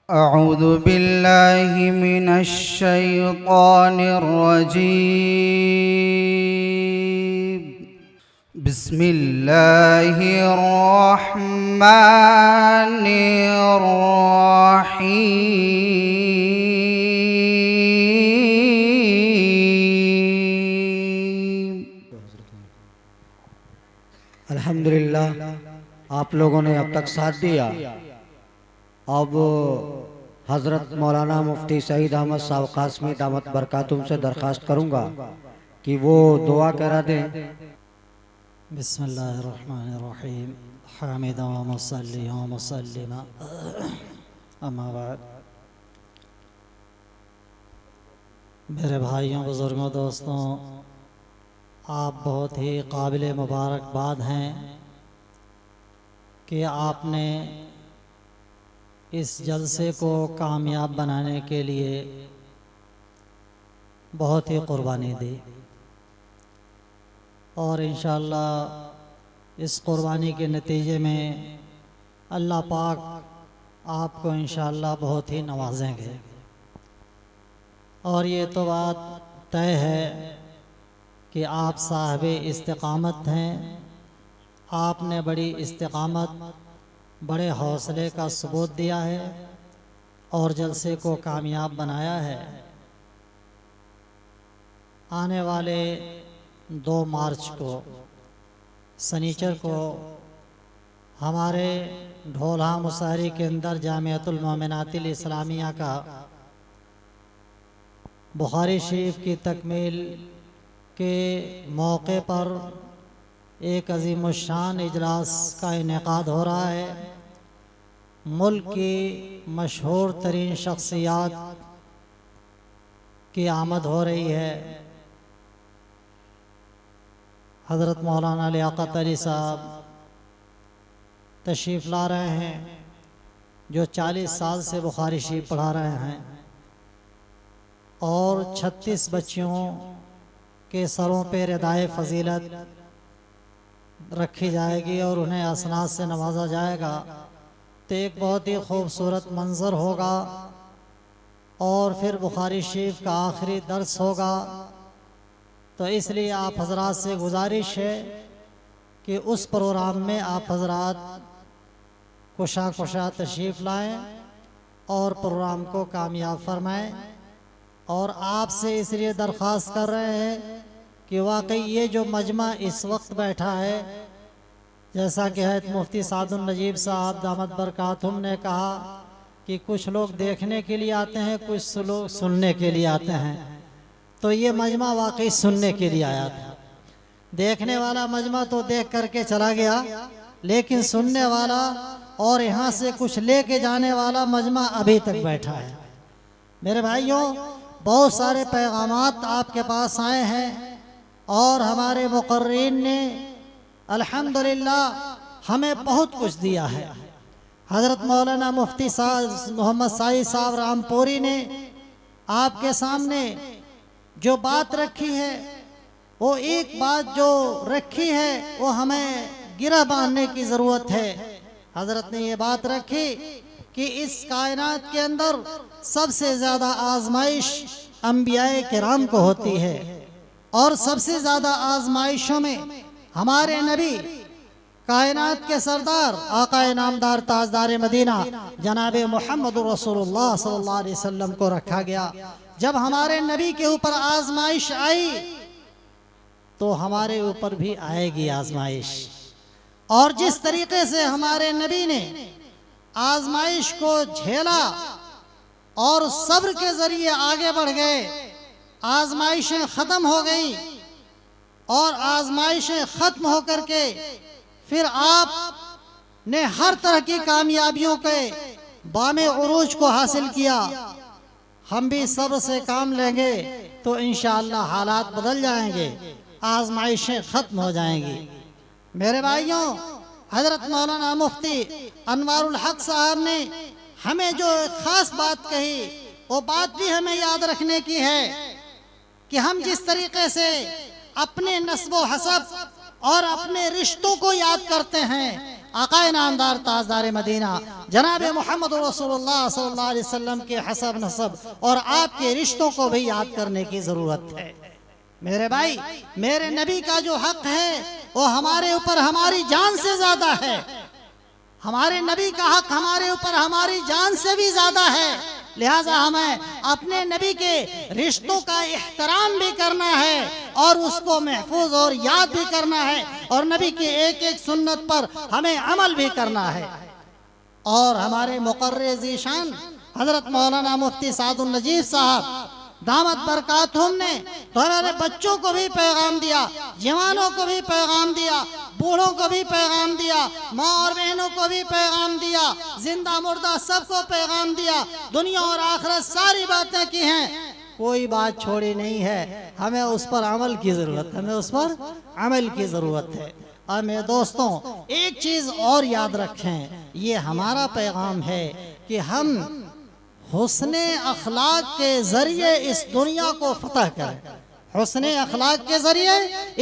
أعوذ بالله من الشيطان الرجيم. بسم الله الرحمن الرحيم. الحمدللہ آپ لوگوں نے اب تک ساتھ دیا. اب حضرت مولانا مفتی سعید احمد صاحب قاسمی دامت برکاتہم سے درخواست کروں گا کہ وہ دعا کرا دیں. بسم اللہ الرحمن الرحیم حامدا و مصلی و مسلما اما بعد. میرے بھائیوں، بزرگوں، دوستوں، آپ بہت ہی قابل مبارکباد ہیں کہ آپ نے اس جلسے کو کامیاب بنانے کے لیے بہت ہی قربانی دی، اور انشاءاللہ اس قربانی کے نتیجے میں اللہ پاک آپ کو انشاءاللہ بہت ہی نوازیں گے. اور یہ تو بات طے ہے کہ آپ صاحب استقامت ہیں. آپ نے بڑی استقامت، بڑے حوصلے کا ثبوت دیا ہے اور جلسے کو کامیاب بنایا ہے. آنے والے 2 مارچ کو سنیچر کو ہمارے ڈھولہا مسہری کے اندر جامعۃ المومنات الاسلامیہ کا بخاری شریف کی تکمیل کے موقع پر ایک عظیم الشان اجلاس کا انعقاد ہو رہا ہے. ملک کی مشہور ترین شخصیات کی آمد ہو رہی ہے. حضرت مولانا لیاقت علی صاحب تشریف لا رہے ہیں، جو 40 سال سے بخاری شریف پڑھا رہے ہیں، اور 36 بچیوں کے سروں پہ ردائے فضیلت رکھی جائے گی اور انہیں اسناد سے نوازا جائے گا. تو ایک بہت ہی خوبصورت منظر ہوگا، اور پھر بخاری شریف کا آخری درس ہوگا. تو اس لیے آپ حضرات سے گزارش ہے کہ اس پروگرام میں آپ حضرات کشا تشریف لائیں اور پروگرام کو کامیاب فرمائیں. اور آپ سے اس لیے درخواست کر رہے ہیں کہ واقعی یہ جو مجمع اس وقت بیٹھا ہے، جیسا کہ حضرت مفتی سعد النجیب صاحب دامت برکاتہم نے کہا کہ کچھ لوگ دیکھنے کے لیے آتے ہیں، کچھ لوگ سننے کے لیے آتے ہیں. تو یہ مجمع واقعی سننے کے لیے آیا تھا. دیکھنے والا مجمع تو دیکھ کر کے چلا گیا، لیکن سننے والا اور یہاں سے کچھ لے کے جانے والا مجمع ابھی تک بیٹھا ہے. میرے بھائیوں، بہت سارے پیغامات آپ کے پاس آئے ہیں، اور ہمارے مقررین نے الحمدللہ ہمیں بہت کچھ دیا ہے. حضرت مولانا مفتی محمد سعید صاحب رامپوری نے آپ کے سامنے جو بات رکھی ہے، وہ ایک بات جو رکھی ہے وہ ہمیں گرہ باندھنے کی ضرورت ہے. حضرت نے یہ بات رکھی کہ اس کائنات کے اندر سب سے زیادہ آزمائش انبیاء کرام کو ہوتی ہے، اور سب سے زیادہ آزمائشوں میں ہمارے نبی، کائنات کے سردار، آقا نامدار تاجدار مدینہ جناب محمد رسول اللہ صلی اللہ علیہ وسلم کو رکھا گیا. جب ہمارے نبی کے اوپر آزمائش آئی تو ہمارے اوپر بھی آئے گی آزمائش. اور جس طریقے سے ہمارے نبی نے آزمائش کو جھیلا اور صبر کے ذریعے آگے بڑھ گئے، آزمائشیں ختم ہو گئیں، اور آزمائشیں ختم ہو کر کے پھر آپ نے ہر طرح کی کامیابیوں کے بام عروج کو حاصل کیا. ہم بھی صبر سے کام لیں گے تو انشاءاللہ حالات بدل جائیں گے، آزمائشیں ختم ہو جائیں گی. میرے بھائیوں، حضرت مولانا مفتی انوار الحق صاحب نے ہمیں جو خاص بات کہی، وہ بات بھی ہمیں یاد رکھنے کی ہے کہ ہم جس طریقے سے اپنے نسب و حسب اور اپنے رشتوں کو یاد کرتے ہیں، آقائے نامدار تاجدار مدینہ جناب محمد رسول اللہ صلی اللہ علیہ وسلم کے حسب نسب اور آپ کے رشتوں کو بھی یاد کرنے کی ضرورت ہے۔ میرے بھائی، میرے نبی کا جو حق ہے وہ ہمارے اوپر ہماری جان سے زیادہ ہے۔ ہمارے نبی کا حق ہمارے اوپر ہماری جان سے بھی زیادہ ہے، لہٰذا ہمیں اپنے نبی کے رشتوں کا احترام بھی کرنا ہے اور اس کو محفوظ اور یاد بھی کرنا ہے، اور نبی کی ایک ایک سنت پر ہمیں عمل بھی کرنا ہے۔ اور ہمارے مقرر ذیشان حضرت مولانا مفتی سعد النجیب صاحب دامت برکاتہم نے تو ہمارے بچوں کو بھی پیغام دیا، جوانوں کو بھی پیغام دیا، بوڑھوں کو بھی پیغام دیا، ماں اور بہنوں کو بھی پیغام دیا، زندہ مردہ سب کو پیغام دیا، دنیا اور آخرت ساری باتیں کی ہیں، کوئی بات چھوڑی نہیں ہے۔ ہمیں اس پر عمل کی ضرورت ہے، ہمیں اس پر عمل کی ضرورت ہے۔ اور میرے دوستوں، ایک چیز اور یاد رکھیں، یہ ہمارا پیغام ہے کہ ہم حسن اخلاق کے ذریعے اس دنیا کو فتح کریں، حسن اخلاق کے ذریعے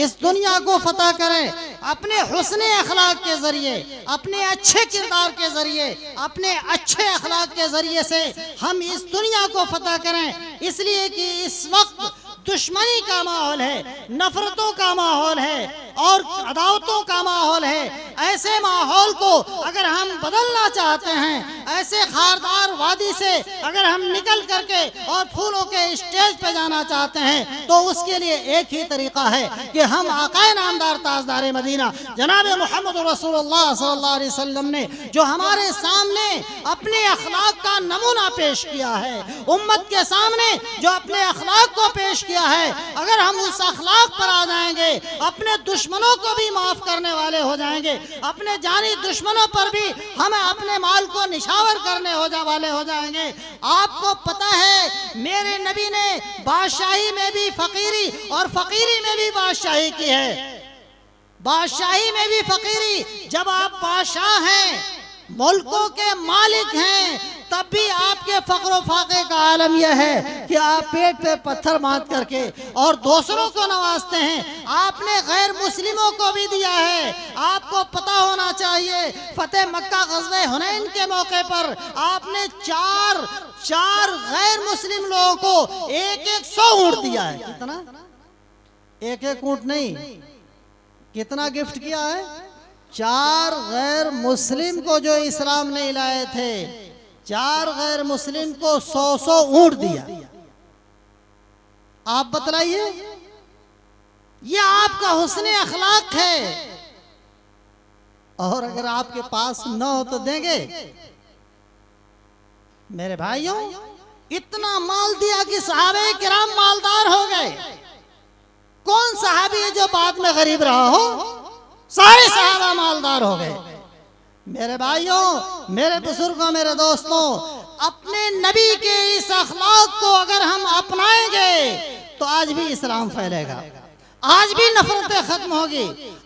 اس دنیا کو فتح کریں، اپنے حسن اخلاق کے ذریعے، اپنے اچھے کردار کے ذریعے، اپنے اچھے اخلاق کے ذریعے سے ہم اس دنیا کو فتح کریں، اس لیے کہ اس وقت دشمنی کا ماحول ہے، نفرتوں کا ماحول ہے اور عداوتوں کا ماحول ہے۔ ایسے ماحول کو اگر ہم بدلنا چاہتے ہیں، ایسے خاردار وادی سے اگر ہم نکل کر کے اور پھولوں کے اسٹیج پہ جانا چاہتے ہیں تو اس کے لیے ایک ہی طریقہ ہے کہ ہم آقائے نامدار تاجدار مدینہ جناب محمد رسول اللہ صلی اللہ علیہ وسلم نے جو ہمارے سامنے اپنے اخلاق کا نمونہ پیش کیا ہے، امت کے سامنے جو اپنے اخلاق کو پیش کیا ہے، اگر ہم اس اخلاق پر آ جائیں گے، اپنے دشمنوں کو بھی معاف کرنے والے ہو جائیں گے، اپنے جانی دشمنوں پر بھی ہمیں اپنے مال کو نشاور کرنے والے ہو جائیں گے۔ آپ کو پتہ ہے میرے نبی نے بادشاہی میں بھی فقیری اور فقیری میں بھی بادشاہی کی ہے، بادشاہی میں بھی فقیری۔ جب آپ بادشاہ ہیں، ملکوں کے مالک ہیں، تب بھی آپ کے فقر و فاقے کا عالم یہ ہے کہ آپ پیٹ پہ پتھر باندھ کر کے اور دوسروں کو نوازتے ہیں۔ آپ نے غیر مسلموں کو بھی دیا ہے۔ آپ کو پتہ ہونا چاہیے فتح مکہ غزوہ حنین کے موقع پر آپ نے چار غیر مسلم لوگوں کو 100 اونٹ دیا ہے۔ کتنا؟ ایک اونٹ نہیں، کتنا گفٹ کیا ہے؟ 4 غیر مسلم کو جو اسلام نے لائے تھے، 4 غیر مسلم کو 100 اونٹ دیا۔ آپ بتلائیے، یہ آپ کا حسن اخلاق ہے۔ اور اگر آپ کے پاس نہ ہو تو دیں گے؟ میرے بھائیوں، اتنا مال دیا کہ صحابہ کرام مالدار ہو گئے۔ کون صحابی ہے جو بعد میں غریب رہا ہو؟ سارے صحابہ مالدار ہو گئے۔ میرے بھائیوں، میرے بزرگوں، میرے دوستوں، اپنے نبی کے اس اخلاق کو اگر ہم اپنائیں گے تو آج بھی اسلام پھیلے گا، آج بھی نفرتیں ختم ہوگی،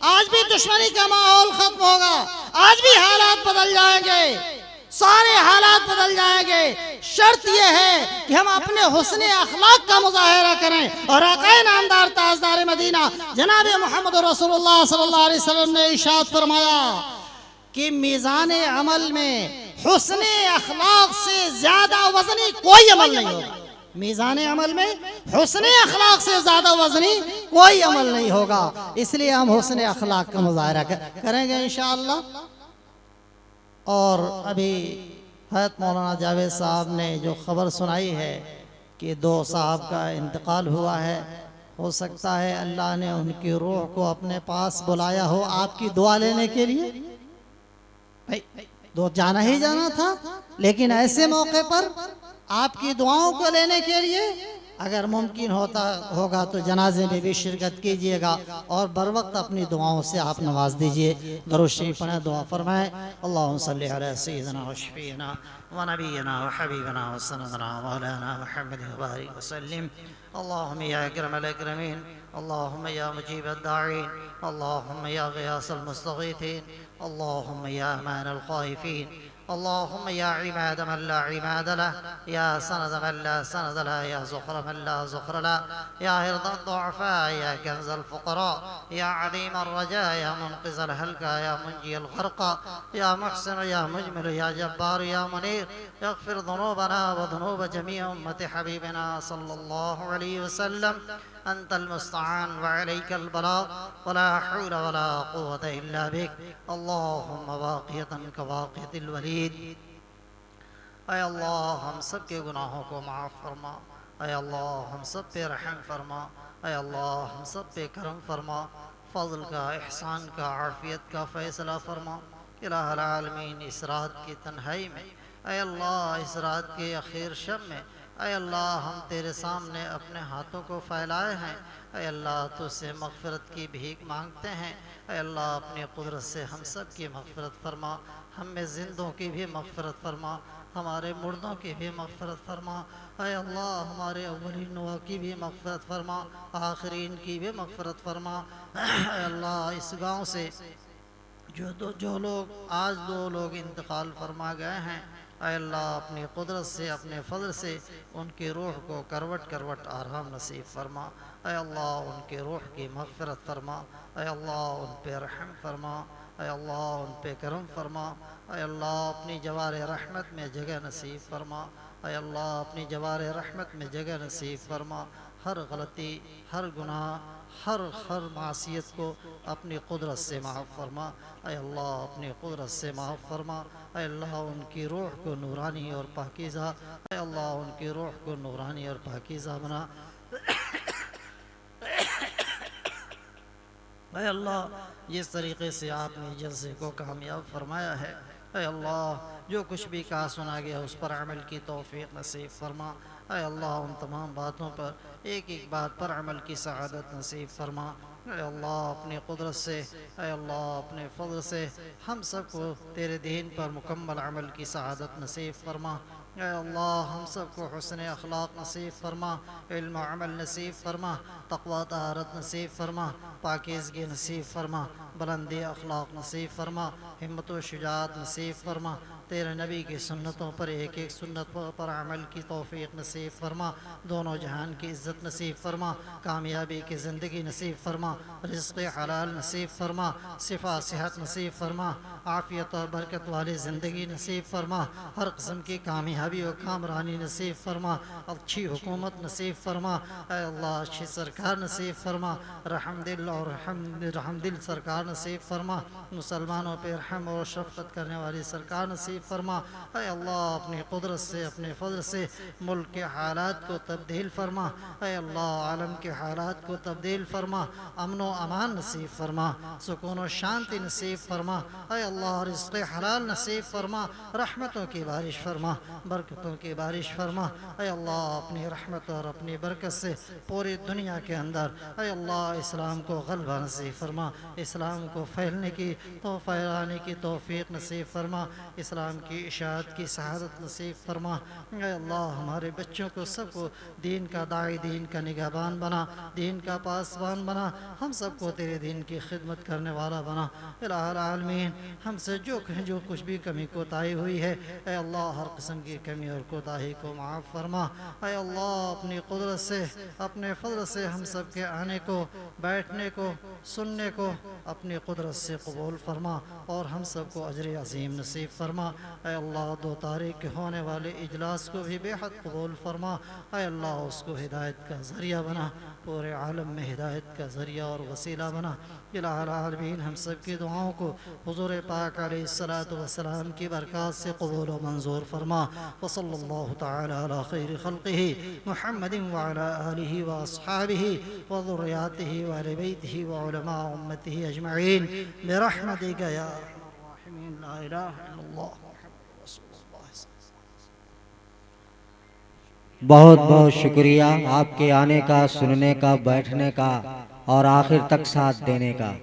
آج بھی دشمنی کا ماحول ختم ہوگا، آج بھی حالات بدل جائیں گے، سارے حالات بدل جائیں گے۔ شرط یہ ہے کہ ہم اپنے حسن اخلاق کا مظاہرہ کریں، اور آقائے نامدار تاجدار مدینہ جناب محمد رسول اللہ صلی اللہ علیہ وسلم نے ارشاد فرمایا کہ میزان عمل میں حسن اخلاق سے زیادہ وزنی کوئی عمل نہیں ہوگا۔ میزان عمل میں حسن اخلاق سے زیادہ وزنی کوئی عمل نہیں ہوگا، اس لیے ہم حسن اخلاق کا مظاہرہ کریں گے انشاءاللہ۔ اور ابھی حضرت مولانا جاوید صاحب نے جو خبر سنائی ہے کہ 2 صاحب کا انتقال ہوا ہے، ہو سکتا ہے اللہ نے ان کی روح کو اپنے پاس بلایا ہو آپ کی دعا لینے کے لیے۔ جانا ہی جانا تھا، لیکن ایسے موقع پر آپ کی دعاؤں کو لینے کے لیے اگر ممکن ہوگا تو جنازے میں بھی شرکت کیجئے گا اور بر وقت اپنی دعاؤں سے آپ نواز دیجئے۔ درود شریف پڑھیں، دعا فرمائیں۔ اللہم صلی علی سیدنا و شفیعنا و نبینا و حبیبنا و سندنا و مولانا محمد وبارک وسلم۔ اللہم یا اکرم الاکرمین، اللہم یا مجیب الداعین، اللہم یا غیاث المستغیثین، اللہم یا امان الخائفین، اللهم يا عماد من لا عماد له، يا سند من لا سند له، يا زخر من لا زخر له، يا هرد الضعفاء، يا كنز الفقراء، يا عليم الرجاء، يا منقذ الهلكى، يا منجي الغرقى، يا محسن، يا مجمل، يا جبار، يا منير، اغفر ذنوبنا وذنوب جميع أمة حبيبنا صلى الله عليه وسلم. أنت المستعان وعليك البلاغ، ولا حول ولا قوة إلا بك. اللهم باقية كباقية الوليد. اے اللہ ہم سب کے گناہوں کو معاف فرما، اے اللہ ہم سب پہ رحم فرما، اے اللہ ہم سب پہ کرم فرما، فضل کا، احسان کا، عافیت کا فیصلہ فرما۔ الہ العالمین، اس رات کی تنہائی میں، اے اللہ اس رات کے اخیر شب میں، اے اللہ ہم تیرے سامنے اپنے ہاتھوں کو پھیلائے ہیں، اے اللہ تجھ سے مغفرت کی بھیک مانگتے ہیں، اے اللہ اپنی قدرت سے ہم سب کی مغفرت فرما، ہم میں زندوں کی بھی مغفرت فرما، ہمارے مردوں کی بھی مغفرت فرما، اے اللہ ہمارے اولین و کی بھی مغفرت فرما، آخرین کی بھی مغفرت فرما۔ اے اللہ اس گاؤں سے جو لوگ آج 2 لوگ انتقال فرما گئے ہیں، اے اللہ اپنی قدرت سے، اپنے فضل سے ان کی روح کو کروٹ کروٹ آرام نصیب فرما، اے اللہ ان کی روح کی مغفرت فرما، اے اللہ ان پہ رحم فرما، اے اللہ ان پہ کرم فرما، اے اللہ اپنی جوار رحمت میں جگہ نصیب فرما، اے اللہ اپنی جوار رحمت میں جگہ نصیب فرما، ہر غلطی، ہر گناہ، ہر معصیت کو اپنی قدرت سے معاف فرما، اے اللہ اپنی قدرت سے معاف فرما، اے اللہ ان کی روح کو نورانی اور پاکیزہ، اے اللہ ان کی روح کو نورانی اور پاکیزہ بنا۔ اے اللہ جس طریقے سے آپ نے جلسے کو کامیاب فرمایا ہے، اے اللہ جو کچھ بھی کہا سنا گیا اس پر عمل کی توفیق نصیب فرما، اے اللہ ان تمام باتوں پر ایک ایک بات پر عمل کی سعادت نصیب فرما، اے اللہ اپنی قدرت سے، اے اللہ اپنے فضل سے ہم سب کو تیرے دین پر مکمل عمل کی سعادت نصیب فرما، اے اللہ ہم سب کو حسن اخلاق نصیب فرما، علم و عمل نصیب فرما، تقوی طہارت نصیب فرما، پاکیزگی نصیب فرما، بلندی اخلاق نصیب فرما، ہمت و شجاعت نصیب فرما، تیرے نبی کی سنتوں پر ایک ایک سنت پر عمل کی توفیق نصیب فرما، دونوں جہان کی عزت نصیب فرما، کامیابی کی زندگی نصیب فرما، رزق حلال نصیب فرما، شفا صحت نصیب فرما، عافیت اور برکت والی زندگی نصیب فرما، ہر قسم کی کامیابی و کامرانی نصیب فرما، اچھی حکومت نصیب فرما، اے اللہ اچھی سرکار نصیب فرما، رحم دل اور رحم دل سرکار نصیب فرما، مسلمانوں پہ رحم اور شفقت کرنے والی سرکار نصیب فرما، اے اللہ اپنی قدرت سے، اپنے فضل سے ملک کے حالات کو تبدیل فرما، اے اللہ عالم کے حالات کو تبدیل فرما، امن و امان نصیب فرما، سکون و شانتی نصیب فرما، اے اللہ رزق حلال نصیب فرما، رحمتوں کی بارش فرما، برکتوں کی بارش فرما، اے اللہ اپنی رحمت اور اپنی برکت سے پوری دنیا کے اندر اے اللہ اسلام کو غلبہ نصیب فرما، اسلام کو پھیلانے کی توفیق نصیب فرما، اسلام کی اشاعت کی سعادت نصیب فرما، اے اللہ ہمارے بچوں کو سب کو دین کا داعی، دین کا نگہبان بنا، دین کا پاسبان بنا، ہم سب کو تیرے دین کی خدمت کرنے والا بنا۔ الہ العالمین ہم سے جو کچھ بھی کمی کوتاہی ہوئی ہے، اے اللہ ہر قسم کی کمی اور کوتاہی کو معاف فرما، اے اللہ اپنی قدرت سے، اپنے فضل سے ہم سب کے آنے کو، بیٹھنے کو، سننے کو اپنی قدرت سے قبول فرما، اور ہم سب کو اجر عظیم نصیب فرما، اے اللہ 2 تاریخ کے ہونے والے اجلاس کو بھی بے حد قبول فرما، اے اللہ اس کو ہدایت کا ذریعہ بنا، پورے عالم میں ہدایت کا ذریعہ اور وسیلہ بنا۔ الہ العالمین ہم سب کی دعاؤں کو حضور پاک علیہ السلام کی برکات سے قبول و منظور فرما، وصلی اللہ تعالی علی خیر خلقہ محمد وعلی آلہ واصحابہ وذریاتہ وآل بیتہ وعلماء امتہ اجمعین برحمتک یا ارحم الراحمین، لا الہ الا اللہ محمد رسول اللہ۔ بہت بہت شکریہ آپ کے آنے کا، سننے کا، بیٹھنے کا اور آخر تک ساتھ دینے کا۔